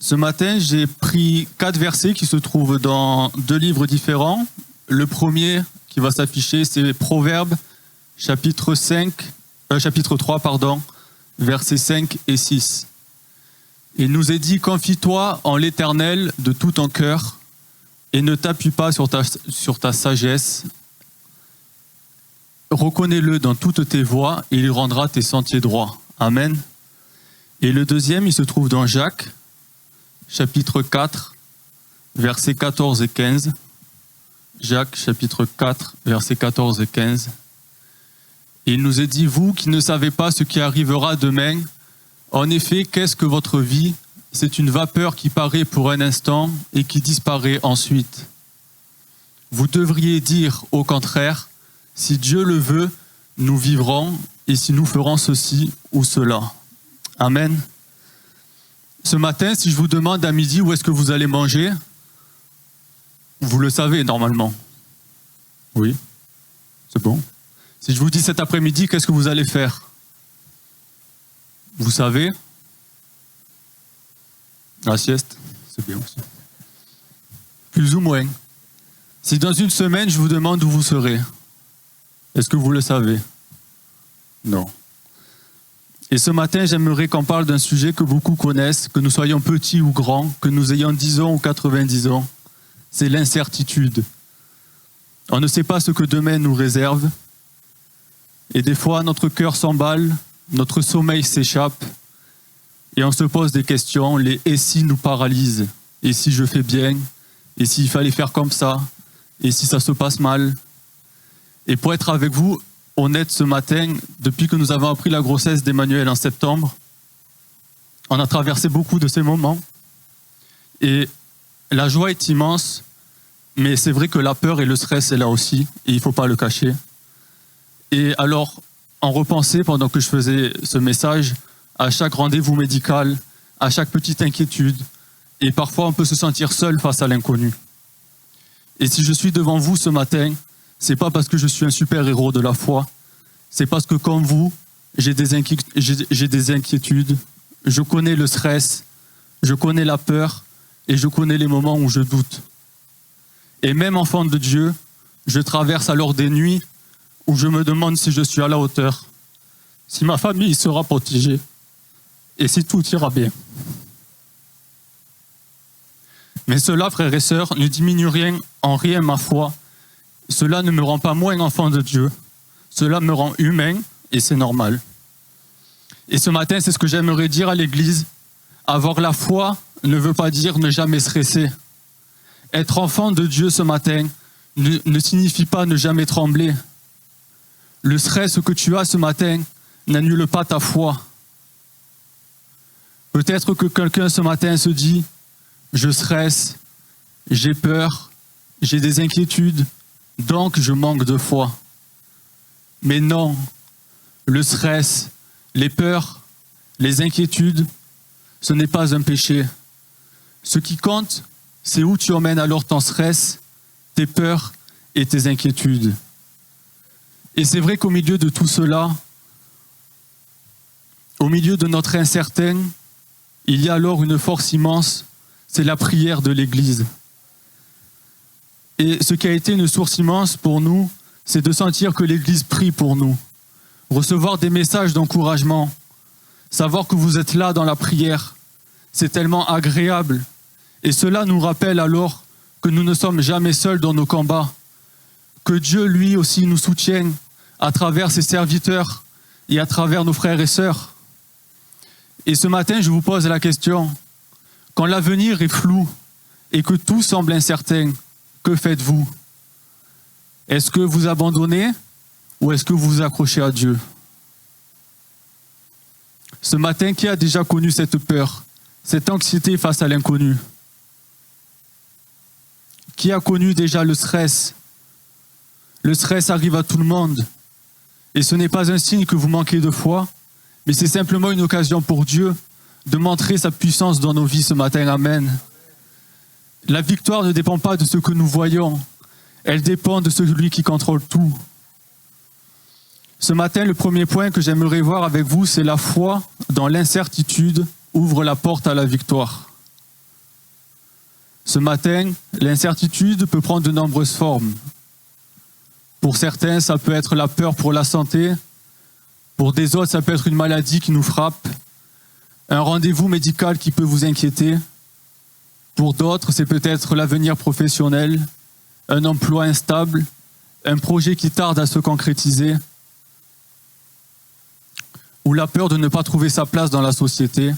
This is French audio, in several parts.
Ce matin, j'ai pris 4 versets qui se trouvent dans 2 livres différents. Le premier qui va s'afficher, c'est Proverbes, chapitre 3, versets 5 et 6. Il nous est dit, confie-toi en l'Éternel de tout ton cœur et ne t'appuie pas sur ta sagesse. Reconnais-le dans toutes tes voies et il rendra tes sentiers droits. Amen. Et le deuxième, il se trouve dans Jacques, chapitre 4, versets 14 et 15. Jacques, chapitre 4, versets 14 et 15. Et il nous est dit, vous qui ne savez pas ce qui arrivera demain, en effet, qu'est-ce que votre vie? C'est une vapeur qui paraît pour un instant et qui disparaît ensuite. Vous devriez dire au contraire, si Dieu le veut, nous vivrons, et si nous ferons ceci ou cela. Amen. Ce matin, si je vous demande à midi où est-ce que vous allez manger, vous le savez normalement. Oui, c'est bon. Si je vous dis cet après-midi, qu'est-ce que vous allez faire? Vous savez? La sieste, c'est bien aussi. Plus ou moins. Si dans une semaine, je vous demande où vous serez, est-ce que vous le savez? Non. Et ce matin, j'aimerais qu'on parle d'un sujet que beaucoup connaissent, que nous soyons petits ou grands, que nous ayons 10 ans ou 90 ans. C'est l'incertitude. On ne sait pas ce que demain nous réserve. Et des fois, notre cœur s'emballe, notre sommeil s'échappe, et on se pose des questions. Les « et si » nous paralysent. Et si je fais bien? Et s'il fallait faire comme ça? Et si ça se passe mal? Et pour être avec vous, honnête ce matin, depuis que nous avons appris la grossesse d'Emmanuel en septembre, on a traversé beaucoup de ces moments. Et la joie est immense, mais c'est vrai que la peur et le stress est là aussi, et il ne faut pas le cacher. Et alors, en repensant pendant que je faisais ce message, à chaque rendez-vous médical, à chaque petite inquiétude, et parfois on peut se sentir seul face à l'inconnu. Et si je suis devant vous ce matin, c'est pas parce que je suis un super-héros de la foi, c'est parce que comme vous, j'ai des inquiétudes, je connais le stress, je connais la peur, et je connais les moments où je doute. Et même enfant de Dieu, je traverse alors des nuits où je me demande si je suis à la hauteur, si ma famille sera protégée, et si tout ira bien. Mais cela, frères et sœurs, ne diminue en rien ma foi. Cela ne me rend pas moins enfant de Dieu. Cela me rend humain, et c'est normal. Et ce matin, c'est ce que j'aimerais dire à l'Église. Avoir la foi ne veut pas dire ne jamais stresser. Être enfant de Dieu ce matin ne signifie pas ne jamais trembler. Le stress que tu as ce matin n'annule pas ta foi. Peut-être que quelqu'un ce matin se dit « Je stresse, j'ai peur, j'ai des inquiétudes, donc je manque de foi. » Mais non, le stress, les peurs, les inquiétudes, ce n'est pas un péché. Ce qui compte, c'est où tu emmènes alors ton stress, tes peurs et tes inquiétudes. Et c'est vrai qu'au milieu de tout cela, au milieu de notre incertain, il y a alors une force immense, c'est la prière de l'Église. Et ce qui a été une source immense pour nous, c'est de sentir que l'Église prie pour nous. Recevoir des messages d'encouragement, savoir que vous êtes là dans la prière, c'est tellement agréable. Et cela nous rappelle alors que nous ne sommes jamais seuls dans nos combats, que Dieu lui aussi nous soutient à travers ses serviteurs et à travers nos frères et sœurs. Et ce matin, je vous pose la question, quand l'avenir est flou et que tout semble incertain, que faites-vous? Est-ce que vous abandonnez ou est-ce que vous vous accrochez à Dieu? Ce matin, qui a déjà connu cette peur, cette anxiété face à l'inconnu? Qui a connu déjà le stress? Le stress arrive à tout le monde. Et ce n'est pas un signe que vous manquez de foi, mais c'est simplement une occasion pour Dieu de montrer sa puissance dans nos vies ce matin. Amen. La victoire ne dépend pas de ce que nous voyons, elle dépend de celui qui contrôle tout. Ce matin, le premier point que j'aimerais voir avec vous, c'est la foi dans l'incertitude ouvre la porte à la victoire. Ce matin, l'incertitude peut prendre de nombreuses formes. Pour certains, ça peut être la peur pour la santé. Pour des autres, ça peut être une maladie qui nous frappe. Un rendez-vous médical qui peut vous inquiéter. Pour d'autres, c'est peut-être l'avenir professionnel, un emploi instable, un projet qui tarde à se concrétiser, ou la peur de ne pas trouver sa place dans la société.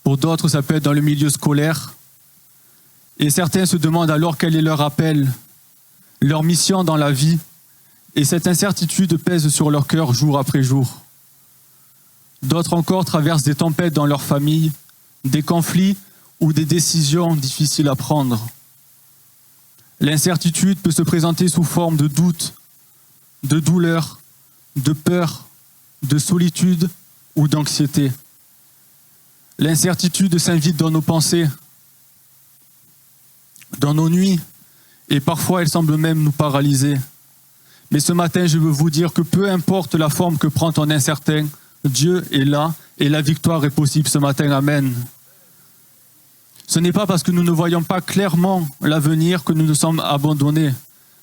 Pour d'autres, ça peut être dans le milieu scolaire. Et certains se demandent alors quel est leur appel, leur mission dans la vie. Et cette incertitude pèse sur leur cœur jour après jour. D'autres encore traversent des tempêtes dans leur famille, des conflits ou des décisions difficiles à prendre. L'incertitude peut se présenter sous forme de doute, de douleur, de peur, de solitude ou d'anxiété. L'incertitude s'invite dans nos pensées, dans nos nuits, et parfois elle semble même nous paralyser. Mais ce matin, je veux vous dire que peu importe la forme que prend ton incertain, Dieu est là et la victoire est possible ce matin. Amen. Ce n'est pas parce que nous ne voyons pas clairement l'avenir que nous nous sommes abandonnés.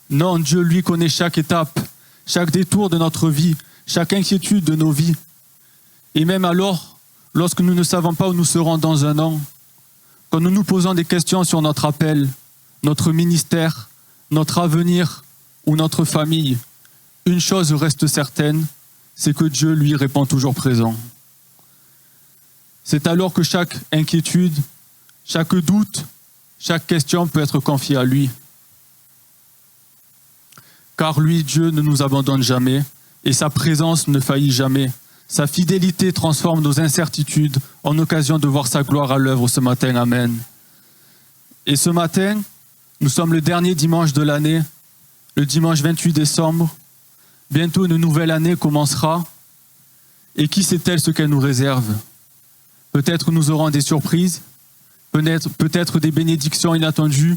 Non, Dieu, lui, connaît chaque étape, chaque détour de notre vie, chaque inquiétude de nos vies. Et même alors, lorsque nous ne savons pas où nous serons dans un an, quand nous nous posons des questions sur notre appel, notre ministère, notre avenir ou notre famille, une chose reste certaine, c'est que Dieu, lui, répond toujours présent. C'est alors que chaque inquiétude, chaque doute, chaque question peut être confiée à lui. Car lui, Dieu, ne nous abandonne jamais et sa présence ne faillit jamais. Sa fidélité transforme nos incertitudes en occasion de voir sa gloire à l'œuvre ce matin. Amen. Et ce matin, nous sommes le dernier dimanche de l'année, le dimanche 28 décembre. Bientôt une nouvelle année commencera. Et qui sait-elle ce qu'elle nous réserve? Peut-être nous aurons des surprises, peut-être des bénédictions inattendues,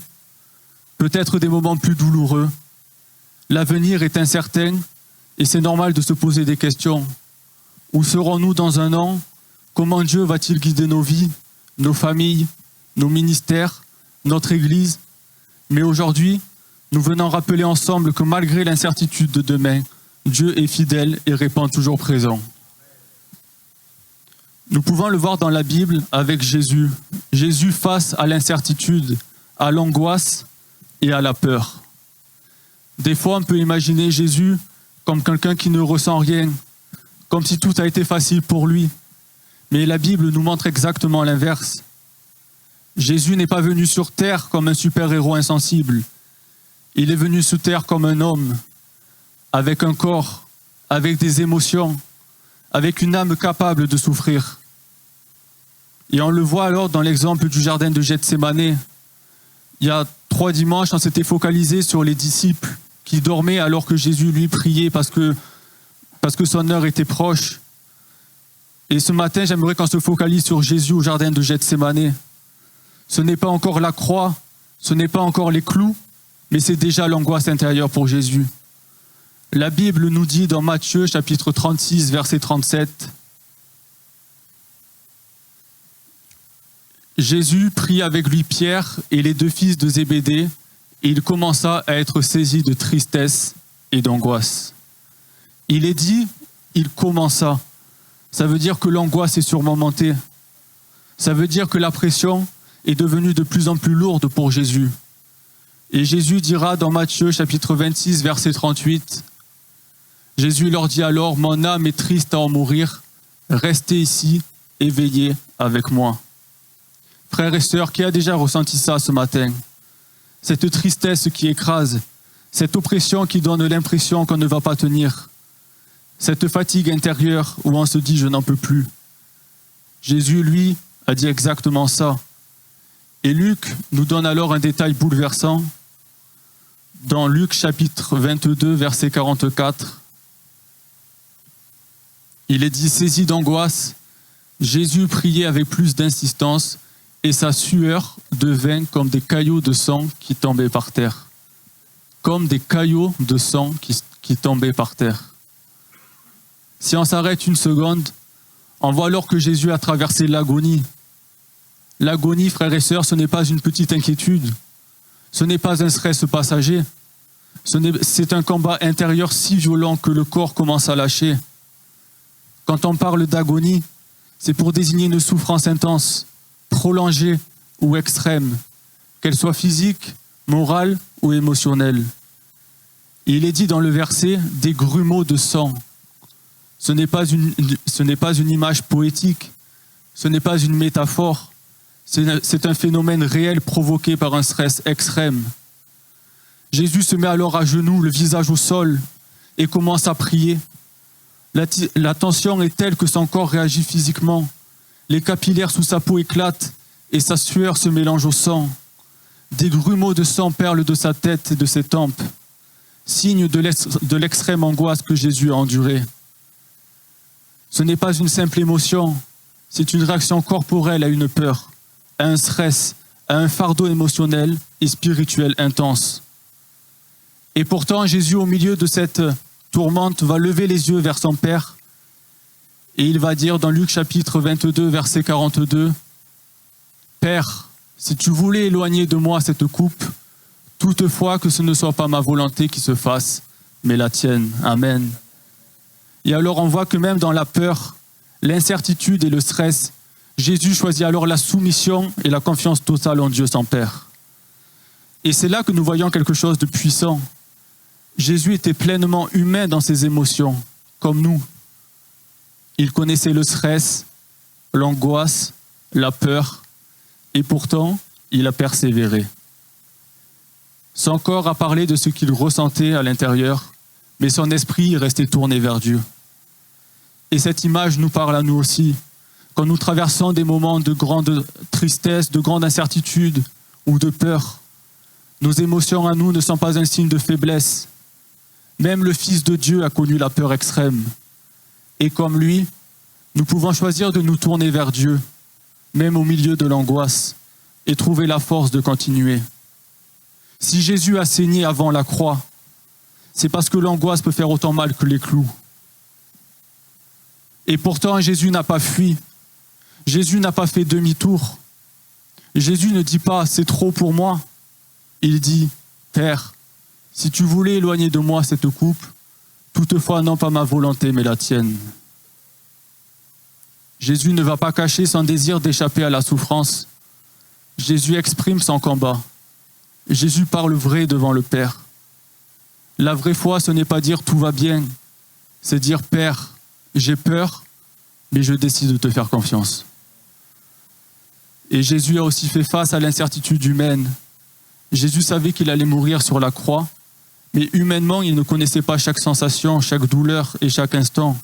peut-être des moments plus douloureux. L'avenir est incertain et c'est normal de se poser des questions. Où serons-nous dans un an? Comment Dieu va-t-il guider nos vies, nos familles, nos ministères, notre Église? Mais aujourd'hui, nous venons rappeler ensemble que malgré l'incertitude de demain, Dieu est fidèle et répond toujours présent. Nous pouvons le voir dans la Bible avec Jésus. Jésus face à l'incertitude, à l'angoisse et à la peur. Des fois, on peut imaginer Jésus comme quelqu'un qui ne ressent rien, comme si tout a été facile pour lui. Mais la Bible nous montre exactement l'inverse. Jésus n'est pas venu sur terre comme un super-héros insensible. Il est venu sur terre comme un homme, avec un corps, avec des émotions, avec une âme capable de souffrir. Et on le voit alors dans l'exemple du jardin de Gethsémanée. Il y a 3 dimanches, on s'était focalisé sur les disciples qui dormaient alors que Jésus lui priait parce que son heure était proche. Et ce matin, j'aimerais qu'on se focalise sur Jésus au jardin de Gethsémanée. Ce n'est pas encore la croix, ce n'est pas encore les clous, mais c'est déjà l'angoisse intérieure pour Jésus. La Bible nous dit dans Matthieu chapitre 36, verset 37, Jésus prit avec lui Pierre et les 2 fils de Zébédée, et il commença à être saisi de tristesse et d'angoisse. Il est dit, il commença. Ça veut dire que l'angoisse est sûrement montée. Ça veut dire que la pression est devenue de plus en plus lourde pour Jésus. Et Jésus dira dans Matthieu chapitre 26, verset 38, Jésus leur dit alors, « Mon âme est triste à en mourir, restez ici et veillez avec moi. » Frères et sœurs, qui a déjà ressenti ça ce matin? Cette tristesse qui écrase, cette oppression qui donne l'impression qu'on ne va pas tenir, cette fatigue intérieure où on se dit « je n'en peux plus ». Jésus, lui, a dit exactement ça. Et Luc nous donne alors un détail bouleversant. Dans Luc chapitre 22, verset 44, il est dit, saisi d'angoisse, Jésus priait avec plus d'insistance et sa sueur devint comme des caillots de sang qui tombaient par terre. Comme des caillots de sang qui tombaient par terre. Si on s'arrête une seconde, on voit alors que Jésus a traversé l'agonie. L'agonie, frères et sœurs, ce n'est pas une petite inquiétude. Ce n'est pas un stress passager. C'est un combat intérieur si violent que le corps commence à lâcher. Quand on parle d'agonie, c'est pour désigner une souffrance intense, prolongée ou extrême, qu'elle soit physique, morale ou émotionnelle. Et il est dit dans le verset « des grumeaux de sang ». Ce n'est pas une image poétique, ce n'est pas une métaphore, c'est un phénomène réel provoqué par un stress extrême. Jésus se met alors à genoux, le visage au sol, et commence à prier. La tension est telle que son corps réagit physiquement. Les capillaires sous sa peau éclatent et sa sueur se mélange au sang. Des grumeaux de sang perlent de sa tête et de ses tempes, signe de l'extrême angoisse que Jésus a endurée. Ce n'est pas une simple émotion, c'est une réaction corporelle à une peur, à un stress, à un fardeau émotionnel et spirituel intense. Et pourtant, Jésus, au milieu de cette tourmente, va lever les yeux vers son Père et il va dire dans Luc chapitre 22, verset 42, « Père, si tu voulais éloigner de moi cette coupe, toutefois que ce ne soit pas ma volonté qui se fasse, mais la tienne. Amen. » Et alors on voit que même dans la peur, l'incertitude et le stress, Jésus choisit alors la soumission et la confiance totale en Dieu son Père. Et c'est là que nous voyons quelque chose de puissant. Jésus était pleinement humain dans ses émotions, comme nous. Il connaissait le stress, l'angoisse, la peur, et pourtant, il a persévéré. Son corps a parlé de ce qu'il ressentait à l'intérieur, mais son esprit restait tourné vers Dieu. Et cette image nous parle à nous aussi. Quand nous traversons des moments de grande tristesse, de grande incertitude ou de peur, nos émotions à nous ne sont pas un signe de faiblesse. Même le Fils de Dieu a connu la peur extrême. Et comme lui, nous pouvons choisir de nous tourner vers Dieu, même au milieu de l'angoisse, et trouver la force de continuer. Si Jésus a saigné avant la croix, c'est parce que l'angoisse peut faire autant mal que les clous. Et pourtant, Jésus n'a pas fui. Jésus n'a pas fait demi-tour. Jésus ne dit pas « c'est trop pour moi ». Il dit « Père, si tu voulais éloigner de moi cette coupe, toutefois non pas ma volonté mais la tienne ». Jésus ne va pas cacher son désir d'échapper à la souffrance. Jésus exprime son combat. Jésus parle vrai devant le Père. La vraie foi, ce n'est pas dire « tout va bien », c'est dire « Père, j'ai peur, mais je décide de te faire confiance ». Et Jésus a aussi fait face à l'incertitude humaine. Jésus savait qu'il allait mourir sur la croix, mais humainement, il ne connaissait pas chaque sensation, chaque douleur et chaque instant.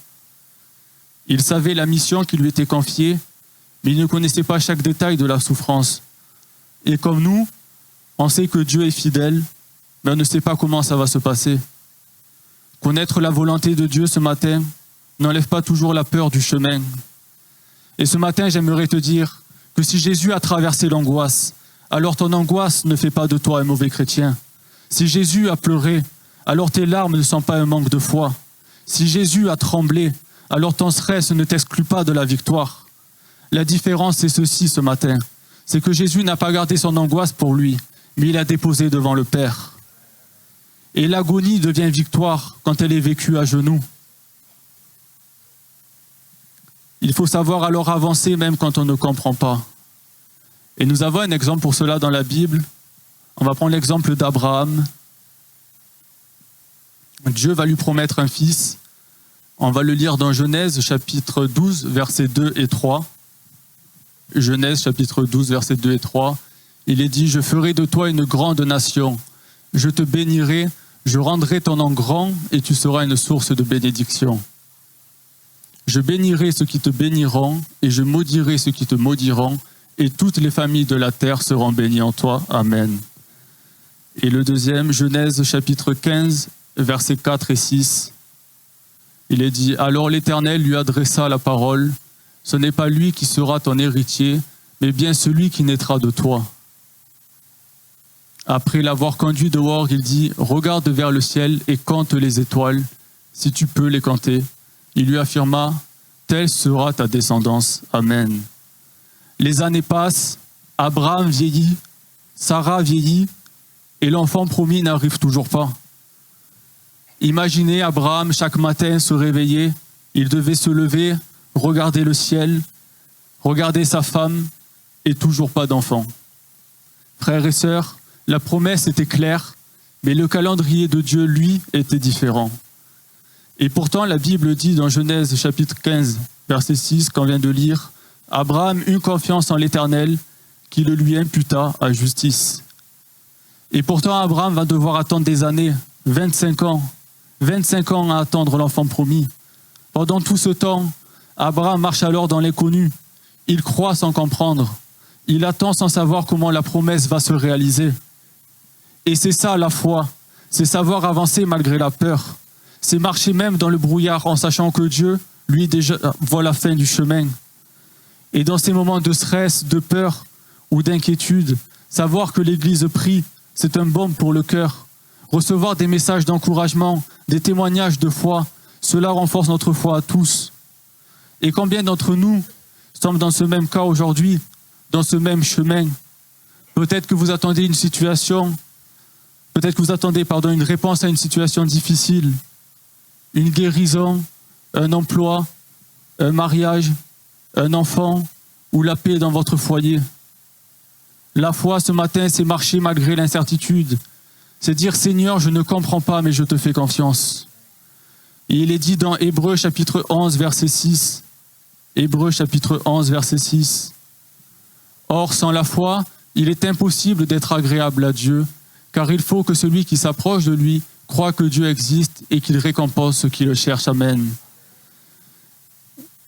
Il savait la mission qui lui était confiée, mais il ne connaissait pas chaque détail de la souffrance. Et comme nous, on sait que Dieu est fidèle, mais on ne sait pas comment ça va se passer. Connaître la volonté de Dieu ce matin n'enlève pas toujours la peur du chemin. Et ce matin, j'aimerais te dire que si Jésus a traversé l'angoisse, alors ton angoisse ne fait pas de toi un mauvais chrétien. Si Jésus a pleuré, alors tes larmes ne sont pas un manque de foi. Si Jésus a tremblé, alors ton stress ne t'exclut pas de la victoire. La différence, c'est ceci ce matin. C'est que Jésus n'a pas gardé son angoisse pour lui, mais il l'a déposée devant le Père. Et l'agonie devient victoire quand elle est vécue à genoux. Il faut savoir alors avancer même quand on ne comprend pas. Et nous avons un exemple pour cela dans la Bible. On va prendre l'exemple d'Abraham. Dieu va lui promettre un fils. On va le lire dans Genèse chapitre 12, versets 2 et 3. Genèse chapitre 12, versets 2 et 3. Il est dit « Je ferai de toi une grande nation. Je te bénirai, je rendrai ton nom grand et tu seras une source de bénédiction. Je bénirai ceux qui te béniront et je maudirai ceux qui te maudiront et toutes les familles de la terre seront bénies en toi. Amen. » Et le deuxième, Genèse chapitre 15, versets 4 et 6. Il est dit « Alors l'Éternel lui adressa la parole. Ce n'est pas lui qui sera ton héritier, mais bien celui qui naîtra de toi. » Après l'avoir conduit dehors, il dit « Regarde vers le ciel et compte les étoiles, si tu peux les compter. » Il lui affirma « Telle sera ta descendance. Amen. » Les années passent, Abraham vieillit, Sarah vieillit, et l'enfant promis n'arrive toujours pas. Imaginez Abraham chaque matin se réveiller, il devait se lever, regarder le ciel, regarder sa femme, et toujours pas d'enfant. Frères et sœurs, la promesse était claire, mais le calendrier de Dieu, lui, était différent. Et pourtant, la Bible dit dans Genèse chapitre 15, verset 6, qu'on vient de lire, « Abraham eut confiance en l'Éternel, qui le lui imputa à justice. » Et pourtant, Abraham va devoir attendre des années, 25 ans à attendre l'enfant promis. Pendant tout ce temps, Abraham marche alors dans l'inconnu. Il croit sans comprendre. Il attend sans savoir comment la promesse va se réaliser. Et c'est ça la foi, c'est savoir avancer malgré la peur. C'est marcher même dans le brouillard en sachant que Dieu, lui, déjà voit la fin du chemin. Et dans ces moments de stress, de peur ou d'inquiétude, savoir que l'Église prie, c'est un baume pour le cœur. Recevoir des messages d'encouragement, des témoignages de foi, cela renforce notre foi à tous. Et combien d'entre nous sommes dans ce même cas aujourd'hui, dans ce même chemin? Peut-être que vous attendez une réponse à une situation difficile, une guérison, un emploi, un mariage, un enfant ou la paix dans votre foyer. La foi ce matin, c'est marcher malgré l'incertitude. C'est dire, Seigneur, je ne comprends pas, mais je te fais confiance. Et il est dit dans Hébreux chapitre 11, verset 6. Hébreux chapitre 11, verset 6. Or, sans la foi, il est impossible d'être agréable à Dieu, car il faut que celui qui s'approche de lui croit que Dieu existe et qu'il récompense ceux qui le cherchent. Amen.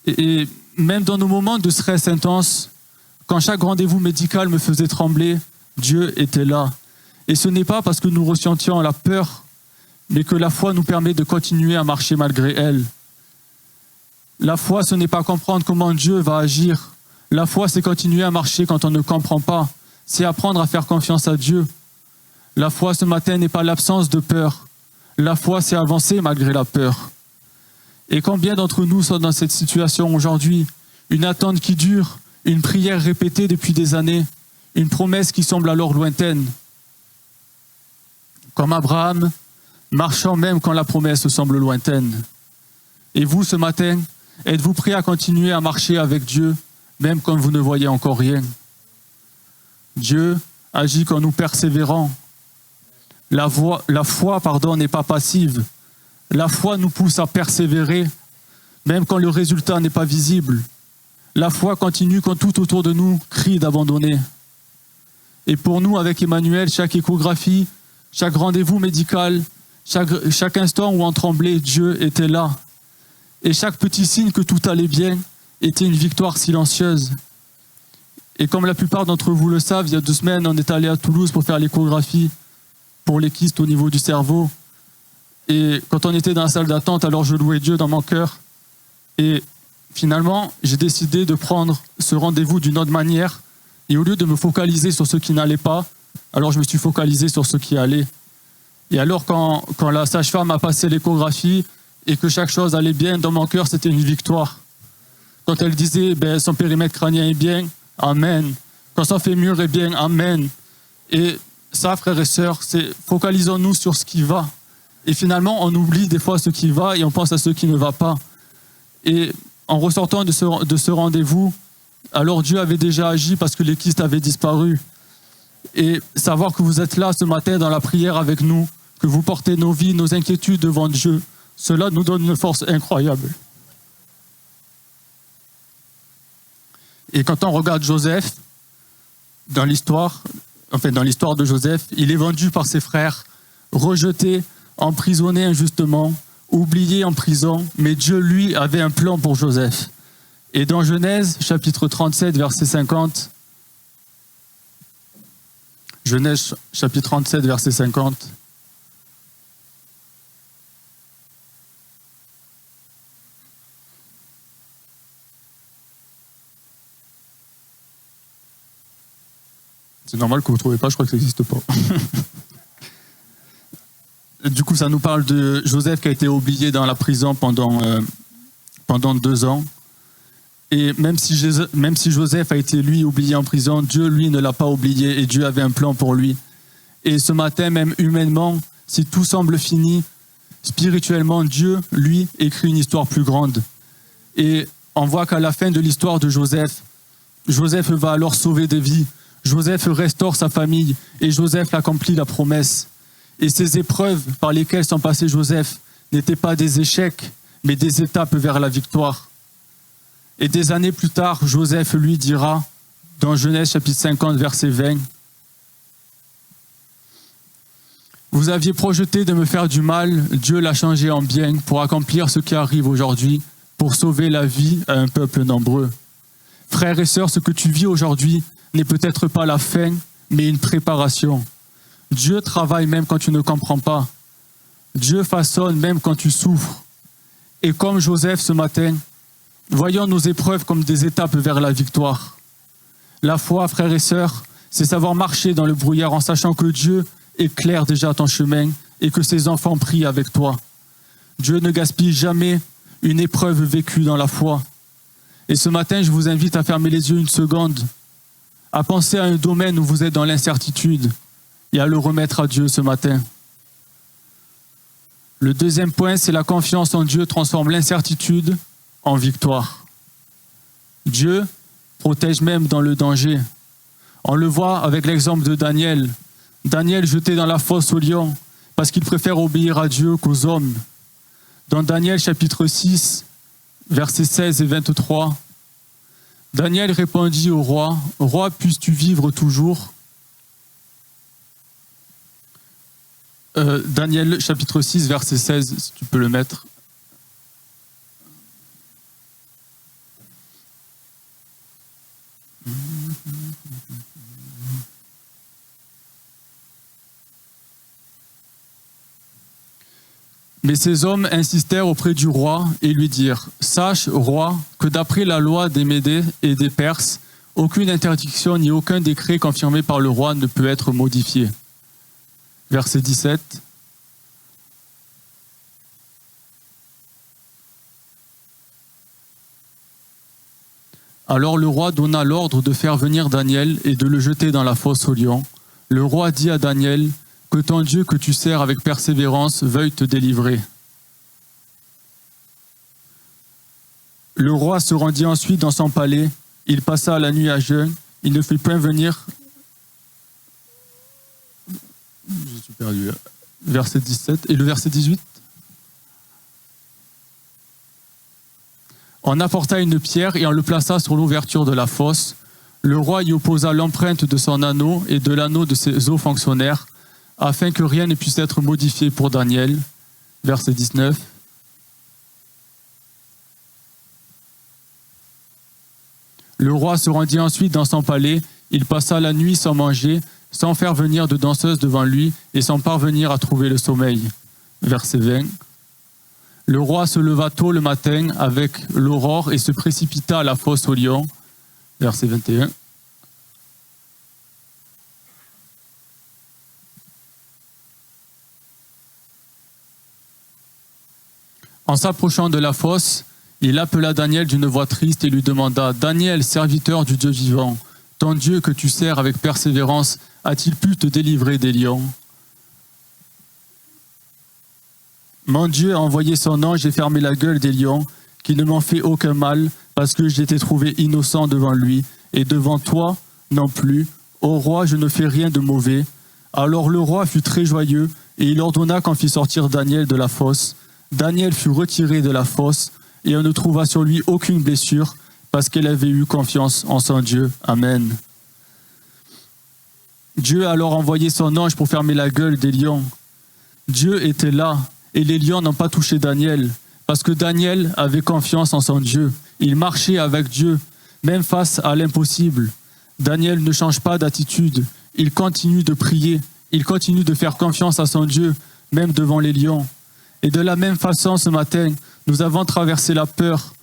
Et même dans nos moments de stress intense, quand chaque rendez-vous médical me faisait trembler, Dieu était là. Et ce n'est pas parce que nous ressentions la peur, mais que la foi nous permet de continuer à marcher malgré elle. La foi, ce n'est pas comprendre comment Dieu va agir. La foi, c'est continuer à marcher quand on ne comprend pas. C'est apprendre à faire confiance à Dieu. La foi ce matin n'est pas l'absence de peur. La foi, c'est avancer malgré la peur. Et combien d'entre nous sont dans cette situation aujourd'hui? Une attente qui dure, une prière répétée depuis des années, une promesse qui semble alors lointaine. Comme Abraham, marchant même quand la promesse semble lointaine. Et vous, ce matin, êtes-vous prêt à continuer à marcher avec Dieu, même quand vous ne voyez encore rien? Dieu agit quand nous persévérons. La foi, n'est pas passive. La foi nous pousse à persévérer, même quand le résultat n'est pas visible. La foi continue quand tout autour de nous crie d'abandonner. Et pour nous, avec Emmanuel, chaque échographie, chaque rendez-vous médical, chaque instant où on tremblait, Dieu était là. Et chaque petit signe que tout allait bien était une victoire silencieuse. Et comme la plupart d'entre vous le savent, il y a 2 semaines, on est allé à Toulouse pour faire l'échographie pour les kystes au niveau du cerveau. Et quand on était dans la salle d'attente, alors je louais Dieu dans mon cœur. Et finalement, j'ai décidé de prendre ce rendez-vous d'une autre manière. Et au lieu de me focaliser sur ce qui n'allait pas, alors je me suis focalisé sur ce qui allait. Et alors quand la sage-femme a passé l'échographie et que chaque chose allait bien, dans mon cœur, c'était une victoire. Quand elle disait son périmètre crânien est bien, amen. Quand son fémur est bien, amen. Et ça, frères et sœurs, c'est focalisons-nous sur ce qui va. Et finalement, on oublie des fois ce qui va et on pense à ce qui ne va pas. Et en ressortant de ce rendez-vous, alors Dieu avait déjà agi parce que les kystes avaient disparu. Et savoir que vous êtes là ce matin dans la prière avec nous, que vous portez nos vies, nos inquiétudes devant Dieu, cela nous donne une force incroyable. Et quand on regarde Joseph, dans l'histoire de Joseph, il est vendu par ses frères, rejeté, emprisonné injustement, oublié en prison, mais Dieu, lui, avait un plan pour Joseph. Et dans Genèse, chapitre 37, verset 50, Genèse, chapitre 37, verset 50, c'est normal que vous ne trouvez pas, je crois que ça n'existe pas. Du coup, ça nous parle de Joseph qui a été oublié dans la prison pendant 2 ans. Et même si Joseph a été, lui, oublié en prison, Dieu, lui, ne l'a pas oublié et Dieu avait un plan pour lui. Et ce matin, même humainement, si tout semble fini, spirituellement, Dieu, lui, écrit une histoire plus grande. Et on voit qu'à la fin de l'histoire de Joseph, Joseph va alors sauver des vies. Joseph restaure sa famille et Joseph accomplit la promesse. Et ces épreuves par lesquelles sont passés Joseph n'étaient pas des échecs, mais des étapes vers la victoire. Et des années plus tard, Joseph lui dira, dans Genèse chapitre 50, verset 20, « Vous aviez projeté de me faire du mal, Dieu l'a changé en bien pour accomplir ce qui arrive aujourd'hui, pour sauver la vie à un peuple nombreux. Frères et sœurs, ce que tu vis aujourd'hui n'est peut-être pas la fin, mais une préparation. Dieu travaille même quand tu ne comprends pas. Dieu façonne même quand tu souffres. Et comme Joseph ce matin, voyons nos épreuves comme des étapes vers la victoire. La foi, frères et sœurs, c'est savoir marcher dans le brouillard en sachant que Dieu éclaire déjà ton chemin et que ses enfants prient avec toi. Dieu ne gaspille jamais une épreuve vécue dans la foi. Et ce matin, je vous invite à fermer les yeux une seconde, à penser à un domaine où vous êtes dans l'incertitude et à le remettre à Dieu ce matin. Le deuxième point, c'est la confiance en Dieu transforme l'incertitude en victoire. Dieu protège même dans le danger. On le voit avec l'exemple de Daniel. Daniel jeté dans la fosse aux lions parce qu'il préfère obéir à Dieu qu'aux hommes. Dans Daniel chapitre 6, versets 16 et 23, Daniel répondit au roi, « Roi, puisses-tu vivre toujours ?» Daniel chapitre 6, verset 16, si tu peux le mettre. Mais ces hommes insistèrent auprès du roi et lui dirent « Sache, roi, que d'après la loi des Médés et des Perses, aucune interdiction ni aucun décret confirmé par le roi ne peut être modifié. » Verset 17. Alors le roi donna l'ordre de faire venir Daniel et de le jeter dans la fosse aux lions. Le roi dit à Daniel « Que ton Dieu que tu sers avec persévérance veuille te délivrer. » Le roi se rendit ensuite dans son palais. Il passa la nuit à jeûne. Il ne fit point venir... Je suis perdu. Verset 17. Et le verset 18. On apporta une pierre et on le plaça sur l'ouverture de la fosse. Le roi y opposa l'empreinte de son anneau et de l'anneau de ses hauts fonctionnaires, afin que rien ne puisse être modifié pour Daniel. Verset 19. Le roi se rendit ensuite dans son palais. Il passa la nuit sans manger, sans faire venir de danseuse devant lui et sans parvenir à trouver le sommeil. Verset 20. Le roi se leva tôt le matin avec l'aurore et se précipita à la fosse aux lions. Verset 21. En s'approchant de la fosse, il appela Daniel d'une voix triste et lui demanda « Daniel, serviteur du Dieu vivant, ton Dieu que tu sers avec persévérance, a-t-il pu te délivrer des lions ? Mon Dieu a envoyé son ange et fermé la gueule des lions, qui ne m'ont fait aucun mal, parce que j'étais trouvé innocent devant lui, et devant toi non plus. Ô roi, je ne fais rien de mauvais. » Alors le roi fut très joyeux, et il ordonna qu'on fît sortir Daniel de la fosse. Daniel fut retiré de la fosse, et on ne trouva sur lui aucune blessure, parce qu'il avait eu confiance en son Dieu. Amen. Dieu a alors envoyé son ange pour fermer la gueule des lions. Dieu était là, et les lions n'ont pas touché Daniel, parce que Daniel avait confiance en son Dieu. Il marchait avec Dieu, même face à l'impossible. Daniel ne change pas d'attitude, il continue de prier, il continue de faire confiance à son Dieu, même devant les lions. Et de la même façon, ce matin, nous avons traversé la peur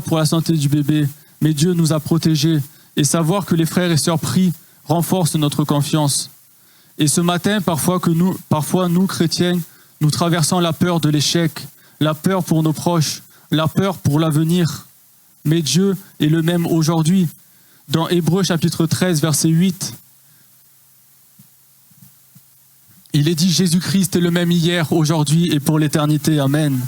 pour la santé du bébé, mais Dieu nous a protégés, et savoir que les frères et sœurs prient renforce notre confiance. Et ce matin, parfois nous, chrétiens, nous traversons la peur de l'échec, la peur pour nos proches, la peur pour l'avenir. mais Dieu est le même aujourd'hui. Dans Hébreux chapitre 13, verset 8, il est dit « Jésus-Christ est le même hier, aujourd'hui et pour l'éternité. Amen ».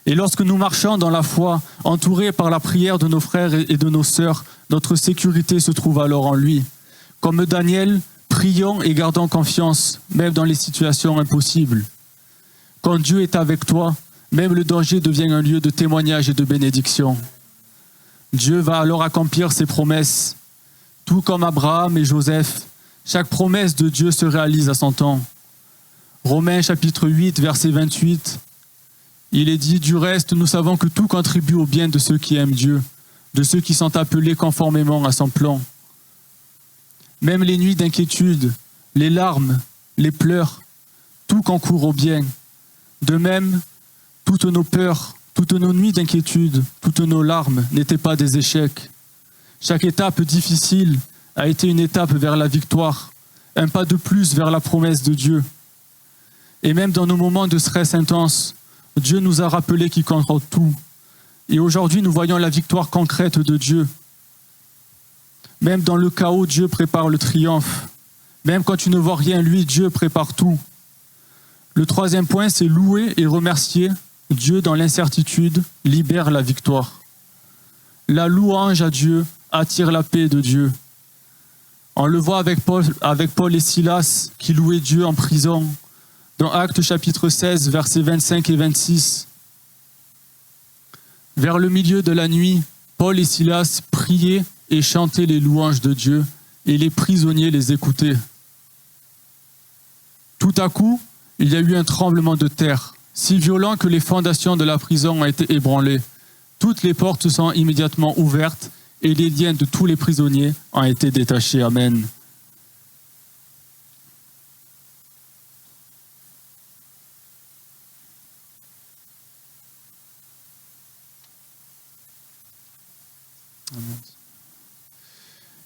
Et lorsque nous marchons dans la foi, entourés par la prière de nos frères et de nos sœurs, notre sécurité se trouve alors en lui. Comme Daniel, prions et gardons confiance, même dans les situations impossibles. Quand Dieu est avec toi, même le danger devient un lieu de témoignage et de bénédiction. Dieu va alors accomplir ses promesses. Tout comme Abraham et Joseph, chaque promesse de Dieu se réalise à son temps. Romains chapitre 8, verset 28, il est dit « Du reste, nous savons que tout contribue au bien de ceux qui aiment Dieu, de ceux qui sont appelés conformément à son plan. » Même les nuits d'inquiétude, les larmes, les pleurs, tout concourt au bien. De même, toutes nos peurs, toutes nos nuits d'inquiétude, toutes nos larmes n'étaient pas des échecs. Chaque étape difficile a été une étape vers la victoire, un pas de plus vers la promesse de Dieu. Et même dans nos moments de stress intense, Dieu nous a rappelé qu'il contrôle tout. Et aujourd'hui, nous voyons la victoire concrète de Dieu. Même dans le chaos, Dieu prépare le triomphe. Même quand tu ne vois rien, lui, Dieu prépare tout. Le troisième point, c'est louer et remercier Dieu dans l'incertitude, libère la victoire. La louange à Dieu attire la paix de Dieu. On le voit avec Paul et Silas qui louaient Dieu en prison. Dans Actes chapitre 16, versets 25 et 26. Vers le milieu de la nuit, Paul et Silas priaient et chantaient les louanges de Dieu, et les prisonniers les écoutaient. Tout à coup, il y a eu un tremblement de terre, si violent que les fondations de la prison ont été ébranlées. Toutes les portes sont immédiatement ouvertes, et les liens de tous les prisonniers ont été détachés. Amen.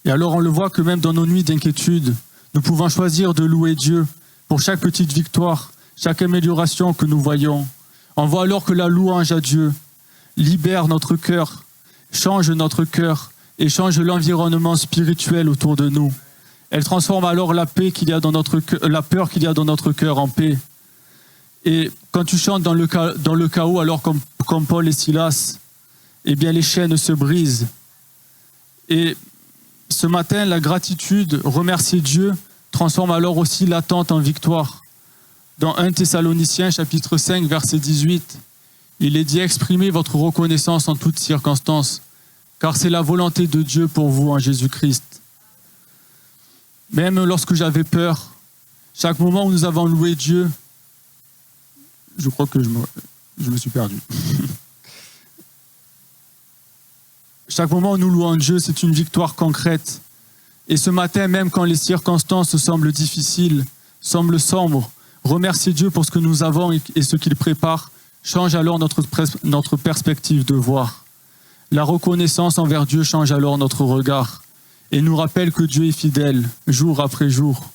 Et alors on le voit que même dans nos nuits d'inquiétude, nous pouvons choisir de louer Dieu pour chaque petite victoire, chaque amélioration que nous voyons. On voit alors que la louange à Dieu libère notre cœur, change notre cœur et change l'environnement spirituel autour de nous. Elle transforme alors la paix qu'il y a dans notre cœur, la peur qu'il y a dans notre cœur en paix. Et quand tu chantes dans le chaos, alors comme Paul et Silas, eh bien les chaînes se brisent. Et ce matin, la gratitude, remercier Dieu, transforme alors aussi l'attente en victoire. Dans 1 Thessaloniciens, chapitre 5, verset 18, il est dit « Exprimez votre reconnaissance en toutes circonstances, car c'est la volonté de Dieu pour vous en Jésus-Christ. » Même lorsque j'avais peur, chaque moment où nous avons loué Dieu, je crois que je me suis perdu. Chaque moment où nous louons Dieu, c'est une victoire concrète. Et ce matin, même quand les circonstances semblent difficiles, semblent sombres, remercier Dieu pour ce que nous avons et ce qu'il prépare change alors notre perspective de voir. La reconnaissance envers Dieu change alors notre regard et nous rappelle que Dieu est fidèle, jour après jour.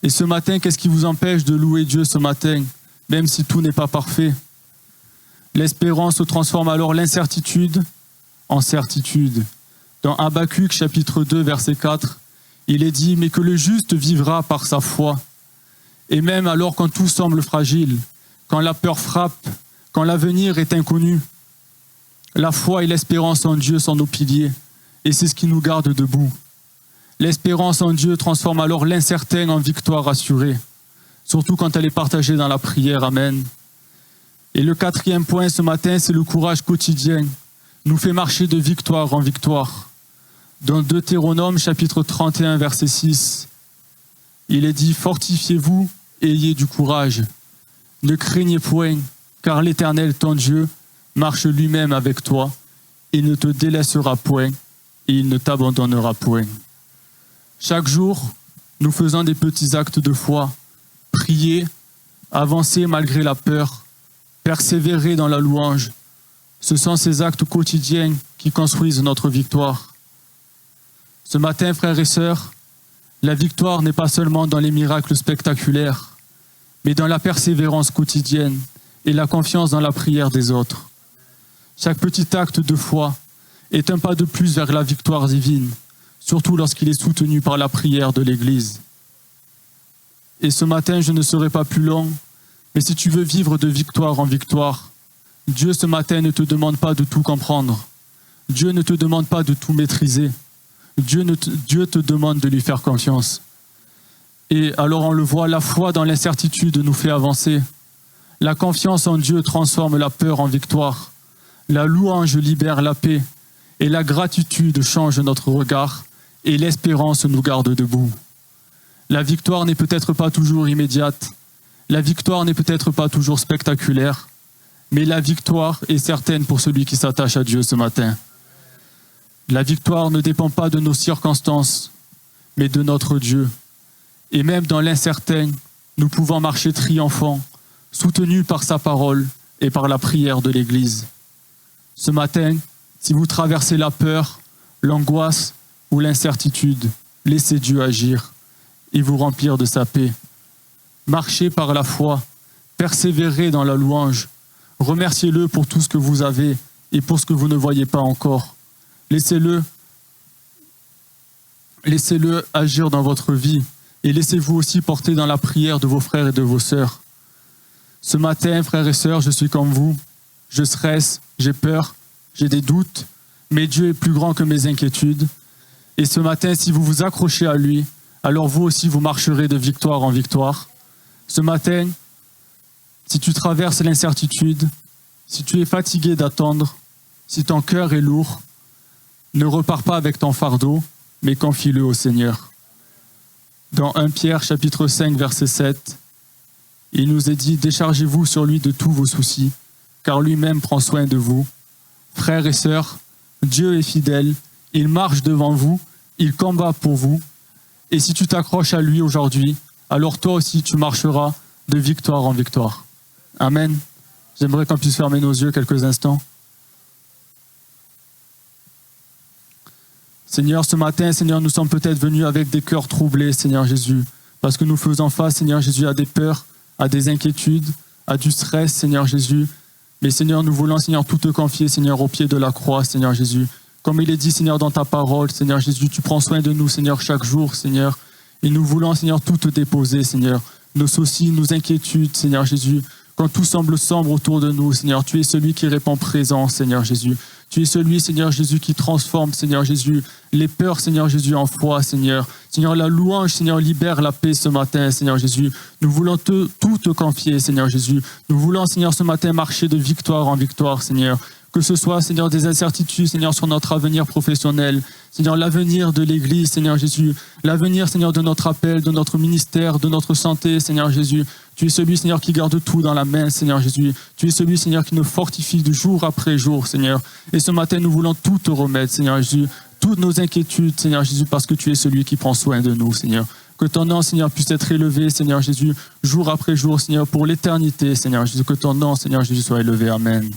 Et ce matin, qu'est-ce qui vous empêche de louer Dieu ce matin, même si tout n'est pas parfait? L'espérance transforme alors l'incertitude en certitude. Dans Habacuc, chapitre 2, verset 4, il est dit « Mais que le juste vivra par sa foi. » Et même alors quand tout semble fragile, quand la peur frappe, quand l'avenir est inconnu, la foi et l'espérance en Dieu sont nos piliers, et c'est ce qui nous garde debout. L'espérance en Dieu transforme alors l'incertain en victoire assurée, surtout quand elle est partagée dans la prière. Amen. Et le quatrième point ce matin, c'est le courage quotidien, nous fait marcher de victoire en victoire. Dans Deutéronome, chapitre 31, verset 6, il est dit « Fortifiez-vous et ayez du courage. Ne craignez point, car l'Éternel, ton Dieu, marche lui-même avec toi. Il ne te délaissera point et il ne t'abandonnera point. » Chaque jour, nous faisons des petits actes de foi, prier, avancer malgré la peur, persévérer dans la louange. Ce sont ces actes quotidiens qui construisent notre victoire. Ce matin, frères et sœurs, la victoire n'est pas seulement dans les miracles spectaculaires, mais dans la persévérance quotidienne et la confiance dans la prière des autres. Chaque petit acte de foi est un pas de plus vers la victoire divine, surtout lorsqu'il est soutenu par la prière de l'Église. Et ce matin, je ne serai pas plus long, mais si tu veux vivre de victoire en victoire, Dieu ce matin ne te demande pas de tout comprendre. Dieu ne te demande pas de tout maîtriser. Dieu te demande de lui faire confiance. Et alors on le voit, la foi dans l'incertitude nous fait avancer. La confiance en Dieu transforme la peur en victoire. La louange libère la paix. Et la gratitude change notre regard. Et l'espérance nous garde debout. La victoire n'est peut-être pas toujours immédiate. La victoire n'est peut-être pas toujours spectaculaire. Mais la victoire est certaine pour celui qui s'attache à Dieu ce matin. La victoire ne dépend pas de nos circonstances, mais de notre Dieu. Et même dans l'incertain, nous pouvons marcher triomphants, soutenus par sa parole et par la prière de l'Église. Ce matin, si vous traversez la peur, l'angoisse ou l'incertitude, laissez Dieu agir et vous remplir de sa paix. Marchez par la foi, persévérez dans la louange, remerciez-le pour tout ce que vous avez et pour ce que vous ne voyez pas encore. Laissez-le agir dans votre vie et laissez-vous aussi porter dans la prière de vos frères et de vos sœurs. Ce matin, frères et sœurs, je suis comme vous. Je stresse, j'ai peur, j'ai des doutes, mais Dieu est plus grand que mes inquiétudes. Et ce matin, si vous vous accrochez à lui, alors vous aussi vous marcherez de victoire en victoire. Ce matin, si tu traverses l'incertitude, si tu es fatigué d'attendre, si ton cœur est lourd, ne repars pas avec ton fardeau, mais confie-le au Seigneur. Dans 1 Pierre chapitre 5, verset 7, il nous est dit « Déchargez-vous sur lui de tous vos soucis, car lui-même prend soin de vous. Frères et sœurs, Dieu est fidèle, il marche devant vous, il combat pour vous. Et si tu t'accroches à lui aujourd'hui, alors toi aussi tu marcheras de victoire en victoire. » Amen. J'aimerais qu'on puisse fermer nos yeux quelques instants. Seigneur, ce matin, Seigneur, nous sommes peut-être venus avec des cœurs troublés, Seigneur Jésus, parce que nous faisons face, Seigneur Jésus, à des peurs, à des inquiétudes, à du stress, Seigneur Jésus. Mais Seigneur, nous voulons, Seigneur, tout te confier, Seigneur, au pied de la croix, Seigneur Jésus. Comme il est dit, Seigneur, dans ta parole, Seigneur Jésus, tu prends soin de nous, Seigneur, chaque jour, Seigneur. Et nous voulons, Seigneur, tout te déposer, Seigneur. Nos soucis, nos inquiétudes, Seigneur Jésus. Quand tout semble sombre autour de nous, Seigneur, tu es celui qui répond présent, Seigneur Jésus. Tu es celui, Seigneur Jésus, qui transforme, Seigneur Jésus, les peurs, Seigneur Jésus, en foi, Seigneur. Seigneur, la louange, Seigneur, libère la paix ce matin, Seigneur Jésus. Nous voulons tout te confier, Seigneur Jésus. Nous voulons, Seigneur, ce matin marcher de victoire en victoire, Seigneur. Que ce soit, Seigneur, des incertitudes, Seigneur, sur notre avenir professionnel. Seigneur, l'avenir de l'Église, Seigneur Jésus. L'avenir, Seigneur, de notre appel, de notre ministère, de notre santé, Seigneur Jésus. Tu es celui, Seigneur, qui garde tout dans la main, Seigneur Jésus. Tu es celui, Seigneur, qui nous fortifie de jour après jour, Seigneur. Et ce matin, nous voulons tout te remettre, Seigneur Jésus. Toutes nos inquiétudes, Seigneur Jésus, parce que tu es celui qui prend soin de nous, Seigneur. Que ton nom, Seigneur, puisse être élevé, Seigneur Jésus, jour après jour, Seigneur, pour l'éternité, Seigneur Jésus. Que ton nom, Seigneur Jésus, soit élevé. Amen.